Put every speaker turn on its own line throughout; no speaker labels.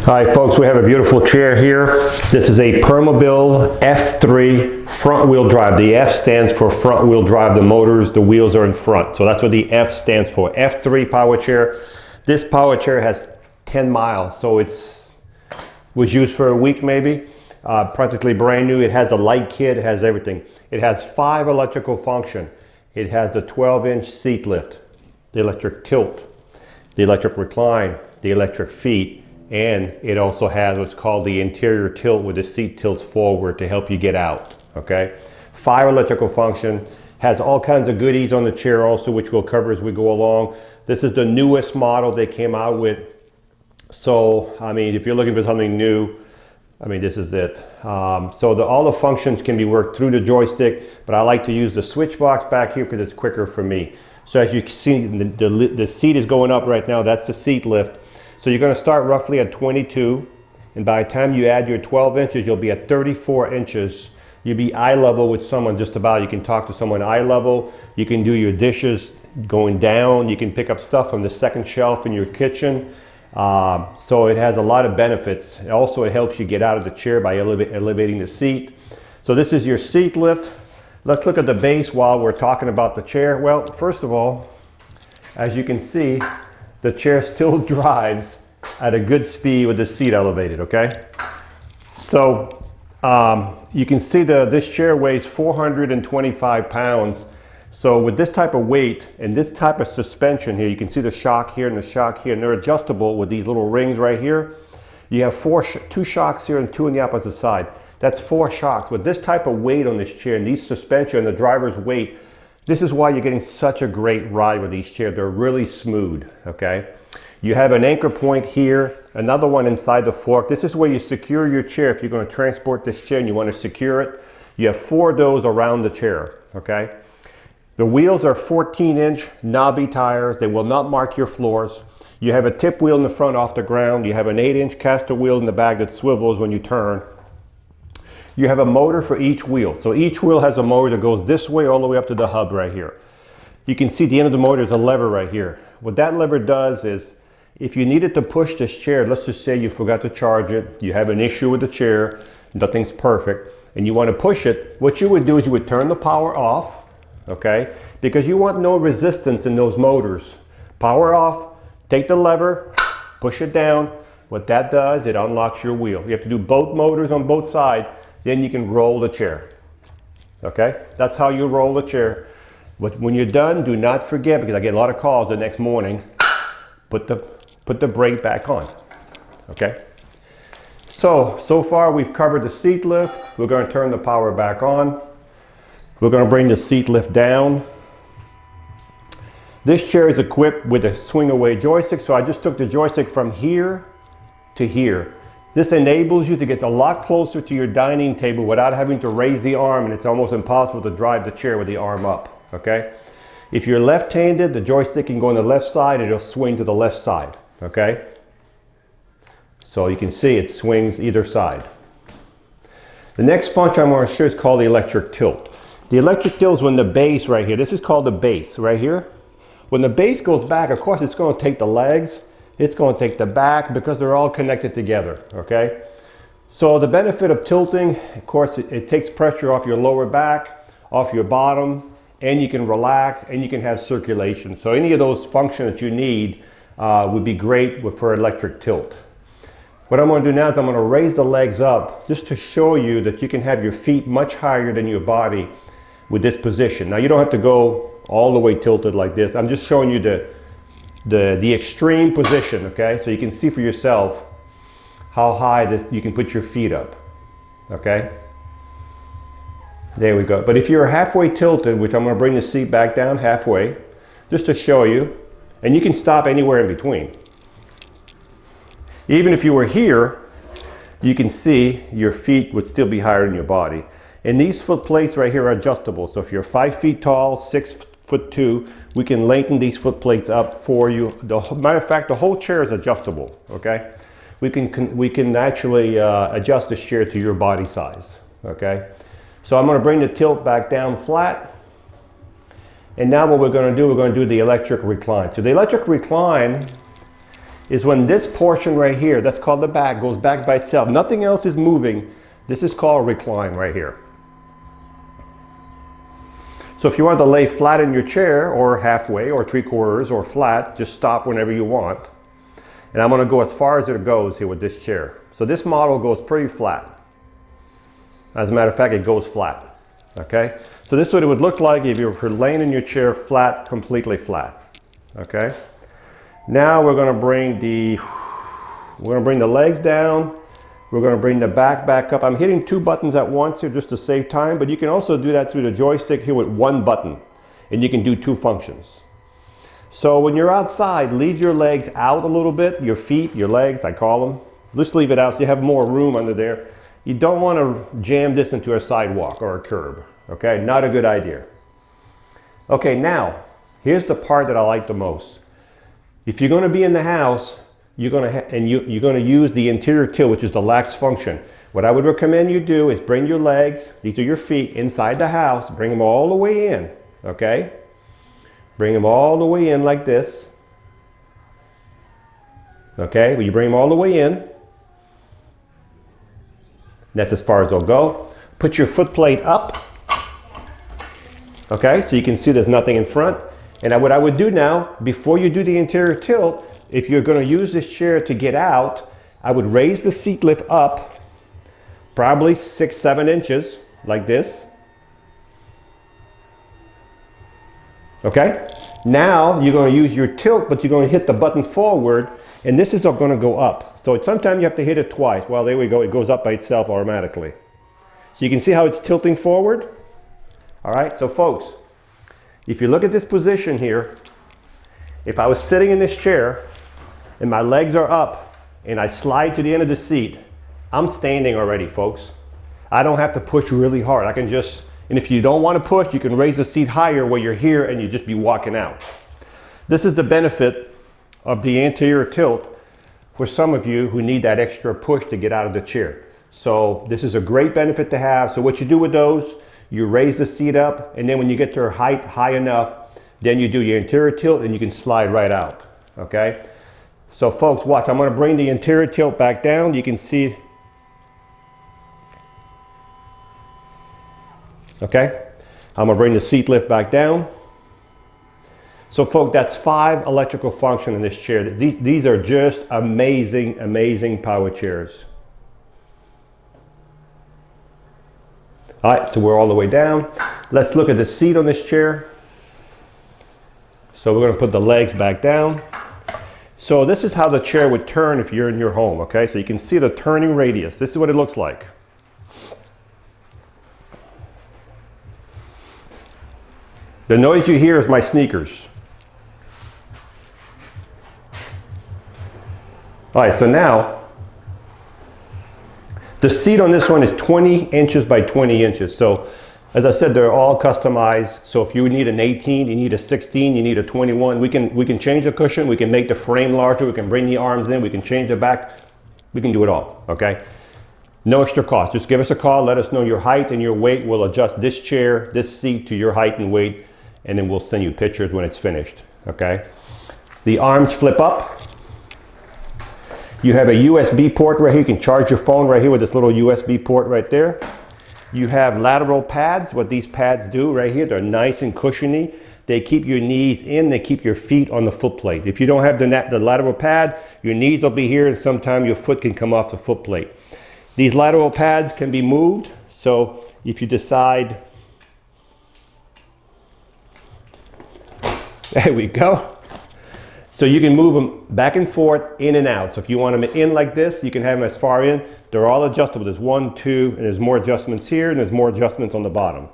Hi folks, we have a beautiful chair here. This is a Permobil F3 front wheel drive. The F stands for front wheel drive. The motors, the wheels are in front. So that's what the F stands for. F3 Power Chair. This power chair has 10 miles. So was used for a week maybe. Practically brand new. It has the light kit, it has everything. It has 5 electrical function. It has the 12-inch seat lift, the electric tilt, the electric recline, the electric feet, and it also has what's called the interior tilt, where the seat tilts forward to help you get out, okay? 5 electrical function, has all kinds of goodies on the chair also, which we'll cover as we go along. This is the newest model they came out with. So, I mean, if you're looking for something new, I mean, this is it. All the functions can be worked through the joystick, but I like to use the switch box back here because it's quicker for me. So as you can see, the seat is going up right now. That's the seat lift. So you're going to start roughly at 22, and by the time you add your 12 inches, you'll be at 34 inches. You'll be eye level with someone just about. You can talk to someone eye level. You can do your dishes going down. You can pick up stuff from the second shelf in your kitchen. So it has a lot of benefits. Also, it helps you get out of the chair by elevating the seat. So this is your seat lift. Let's look at the base while we're talking about the chair. Well, first of all, as you can see, the chair still drives at a good speed with the seat elevated, okay? So you can see this chair weighs 425 pounds. So with this type of weight and this type of suspension here, you can see the shock here and the shock here, and they're adjustable with these little rings right here. You have 2 shocks here and 2 on the opposite side. That's 4 shocks. With this type of weight on this chair and these suspension and the driver's weight, this is why you're getting such a great ride with these chairs. They're really smooth, okay? You have an anchor point here, another one inside the fork. This is where you secure your chair. If you're going to transport this chair and you want to secure it, you have 4 of those around the chair, okay? The wheels are 14-inch knobby tires. They will not mark your floors. You have a tip wheel in the front off the ground. You have an 8-inch caster wheel in the back that swivels when you turn. You have a motor for each wheel. So each wheel has a motor that goes this way all the way up to the hub right here. You can see at the end of the motor is a lever right here. What that lever does is, if you needed to push this chair, let's just say you forgot to charge it, you have an issue with the chair, nothing's perfect, and you want to push it, what you would do is you would turn the power off, okay? Because you want no resistance in those motors. Power off, take the lever, push it down. What that does, it unlocks your wheel. You have to do both motors on both sides, then you can roll the chair, okay? That's how you roll the chair. But when you're done, do not forget, because I get a lot of calls the next morning, put the brake back on, okay? So far we've covered the seat lift. We're going to turn the power back on. We're going to bring the seat lift down. This chair is equipped with a swing away joystick, so I just took the joystick from here to here. This enables you to get a lot closer to your dining table without having to raise the arm, and it's almost impossible to drive the chair with the arm up, okay? If you're left-handed, the joystick can go on the left side, it'll swing to the left side, okay? So you can see it swings either side. The next function I'm going to show is called the electric tilt. The electric tilt is when the base right here, this is called the base right here. When the base goes back, of course, it's going to take the legs, it's going to take the back, because they're all connected together, okay? So the benefit of tilting, of course, it takes pressure off your lower back, off your bottom, and you can relax, and you can have circulation. So any of those functions that you need would be great for electric tilt. What I'm going to do now is I'm going to raise the legs up just to show you that you can have your feet much higher than your body with this position. Now you don't have to go all the way tilted like this. I'm just showing you the extreme position, okay? So you can see for yourself how high you can put your feet up, okay? There we go. But if you're halfway tilted, which I'm going to bring the seat back down halfway, just to show you, and you can stop anywhere in between. Even if you were here, you can see your feet would still be higher than your body. And these foot plates right here are adjustable. So if you're 5 feet tall, 6'2", we can lengthen these foot plates up for you. Matter of fact, the whole chair is adjustable, okay? We can actually adjust this chair to your body size, okay? So I'm going to bring the tilt back down flat. And now what we're going to do the electric recline. So the electric recline is when this portion right here, that's called the back, goes back by itself. Nothing else is moving. This is called recline right here. So if you want to lay flat in your chair, or halfway, or 3/4, or flat, just stop whenever you want. And I'm going to go as far as it goes here with this chair. So this model goes pretty flat. As a matter of fact, it goes flat. Okay? So this is what it would look like if you were laying in your chair flat, completely flat. Okay? Now we're going to bring the legs down. We're going to bring the back up. I'm hitting 2 buttons at once here just to save time, but you can also do that through the joystick here with 1 button, and you can do 2 functions. So when you're outside, leave your legs out a little bit, your feet, your legs, I call them. Just leave it out so you have more room under there. You don't want to jam this into a sidewalk or a curb, okay? Not a good idea. Okay, now, here's the part that I like the most. If you're going to be in the house, you're going to use the anterior tilt, which is the lax function. What I would recommend you do is bring your legs, these are your feet, inside the house, bring them all the way in, okay? Bring them all the way in like this. Okay, when you bring them all the way in, that's as far as they'll go. Put your foot plate up, okay, so you can see there's nothing in front. And what I would do now, before you do the anterior tilt, if you're going to use this chair to get out, I would raise the seat lift up, probably 6-7 inches, like this. Okay? Now you're going to use your tilt, but you're going to hit the button forward, and this is going to go up. So sometimes you have to hit it twice. Well, there we go. It goes up by itself automatically. So you can see how it's tilting forward. All right, so folks, if you look at this position here, if I was sitting in this chair and my legs are up and I slide to the end of the seat, I'm standing already, folks. I don't have to push really hard. I can just, and if you don't want to push, you can raise the seat higher where you're here and you just be walking out. This is the benefit of the anterior tilt for some of you who need that extra push to get out of the chair. So this is a great benefit to have. So what you do with those, you raise the seat up, and then when you get to a height high enough, then you do your anterior tilt and you can slide right out, okay? So folks, watch, I'm gonna bring the anterior tilt back down. You can see, okay? I'm gonna bring the seat lift back down. So folks, that's 5 electrical functions in this chair. These are just amazing, amazing power chairs. All right, so we're all the way down. Let's look at the seat on this chair. So we're going to put the legs back down. So this is how the chair would turn if you're in your home, okay? So you can see the turning radius. This is what it looks like. The noise you hear is my sneakers. All right, so now, the seat on this one is 20 inches by 20 inches. So as I said, they're all customized. So if you need an 18, you need a 16, you need a 21, we can change the cushion, we can make the frame larger, we can bring the arms in, we can change the back, we can do it all, okay? No extra cost. Just give us a call, let us know your height and your weight. We'll adjust this chair, this seat to your height and weight, and then we'll send you pictures when it's finished, okay? The arms flip up. You have a USB port right here. You can charge your phone right here with this little USB port right there. You have lateral pads. What these pads do right here, they're nice and cushiony. They keep your knees in, they keep your feet on the foot plate. If you don't have the lateral pad, your knees will be here and sometimes your foot can come off the foot plate. These lateral pads can be moved. So if you decide, there we go. So you can move them back and forth, in and out. So if you want them in like this, you can have them as far in. They're all adjustable. There's 1, 2, and there's more adjustments here, and there's more adjustments on the bottom.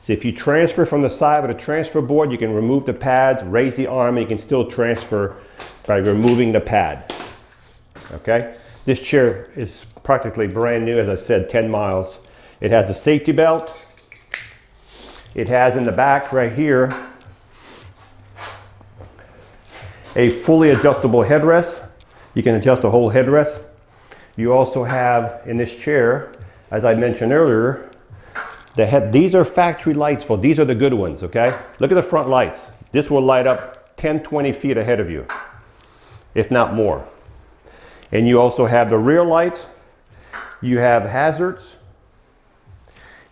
So if you transfer from the side with a transfer board, you can remove the pads, raise the arm, and you can still transfer by removing the pad. Okay? This chair is practically brand new, as I said, 10 miles. It has a safety belt. It has in the back right here a fully adjustable headrest. You can adjust the whole headrest. You also have in this chair, as I mentioned earlier, these are factory lights, for these are the good ones, okay? Look at the front lights. This will light up 10, 20 feet ahead of you. if not more. And you also have the rear lights, you have hazards,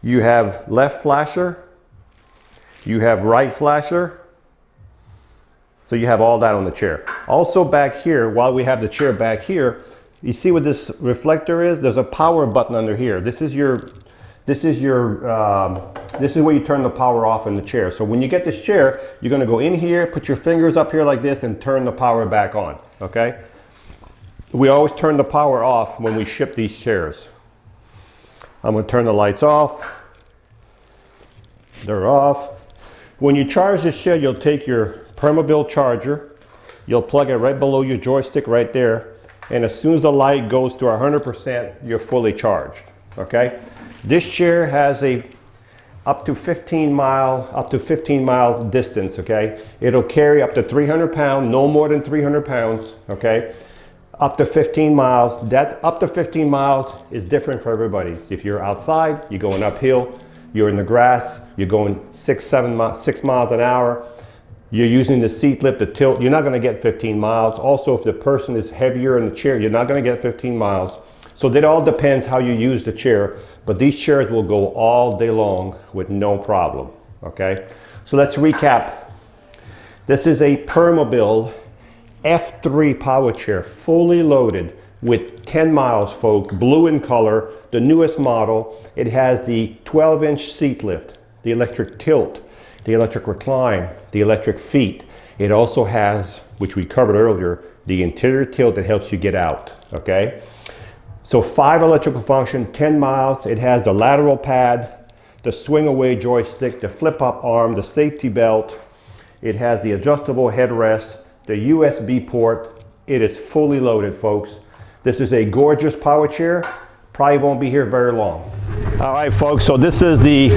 you have left flasher, you have right flasher. So you have all that on the chair. Also back here, while we have the chair back here, you see what this reflector is? There's a power button under here. This is where you turn the power off in the chair. So when you get this chair, you're gonna go in here, put your fingers up here like this and turn the power back on, okay? We always turn the power off when we ship these chairs. I'm gonna turn the lights off. They're off. When you charge this chair, you'll take your Permobil charger, you'll plug it right below your joystick right there, and as soon as the light goes to 100%, you're fully charged, okay? This chair has a up to 15 mile distance, okay? It'll carry up to 300 pounds, no more than 300 pounds, okay? Up to 15 miles. That up to 15 miles is different for everybody. If you're outside, you're going uphill. You're in the grass, you're going 6 miles an hour. You're using the seat lift, the tilt, you're not gonna get 15 miles. Also, if the person is heavier in the chair, you're not gonna get 15 miles. So that all depends how you use the chair, but these chairs will go all day long with no problem, okay? So let's recap. This is a Permobil F3 Power Chair, fully loaded with 10 miles, folks, blue in color, the newest model. It has the 12-inch seat lift, the electric tilt, the electric recline, the electric feet. It also has, which we covered earlier, the interior tilt that helps you get out, okay? So 5 electrical function, 10 miles. It has the lateral pad, the swing away joystick, the flip up arm, the safety belt. It has the adjustable headrest, the USB port. It is fully loaded, folks. This is a gorgeous power chair. Probably won't be here very long. All right, folks, so this is the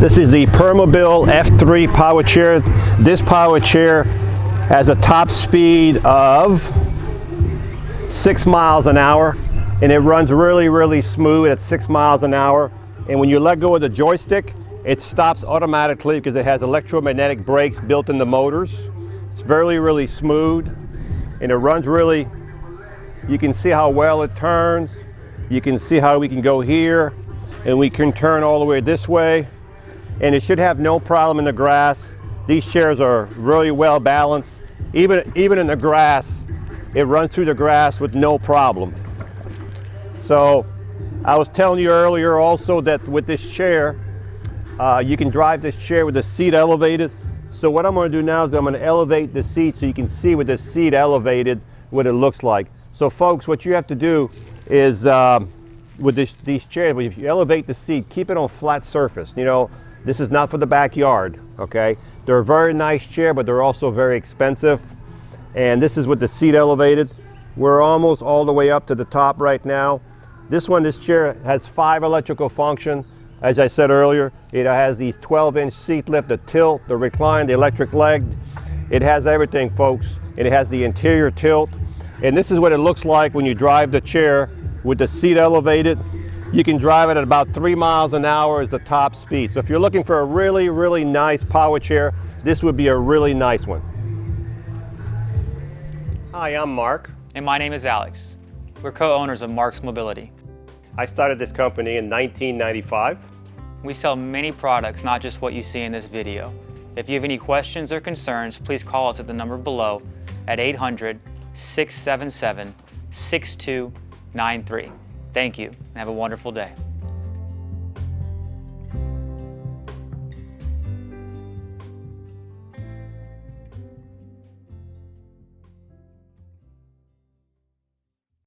Permobil F3 Power Chair. This power chair has a top speed of 6 miles an hour, and it runs really, really smooth at 6 miles an hour. And when you let go of the joystick, it stops automatically because it has electromagnetic brakes built in the motors. It's really, really smooth, and it runs really, you can see how well it turns. You can see how we can go here, and we can turn all the way this way, and it should have no problem in the grass. These chairs are really well balanced. Even in the grass, it runs through the grass with no problem. So I was telling you earlier also that with this chair, you can drive this chair with the seat elevated. So what I'm going to do now is I'm going to elevate the seat so you can see with the seat elevated what it looks like. So folks, what you have to do is with these chairs, if you elevate the seat, keep it on flat surface. You know, this is not for the backyard, okay? They're a very nice chair, but they're also very expensive. And this is with the seat elevated. We're almost all the way up to the top right now. This chair has 5 electrical function. As I said earlier, it has these 12-inch seat lift, the tilt, the recline, the electric leg. It has everything, folks. And it has the interior tilt. And this is what it looks like when you drive the chair with the seat elevated. You can drive it at about 3 miles an hour as the top speed. So if you're looking for a really, really nice power chair, this would be a really nice one. Hi, I'm Mark.
And my name is Alex. We're co-owners of Marc's Mobility.
I started this company in 1995.
We sell many products, not just what you see in this video. If you have any questions or concerns, please call us at the number below at 800-677-6293. Thank you, and have a wonderful day.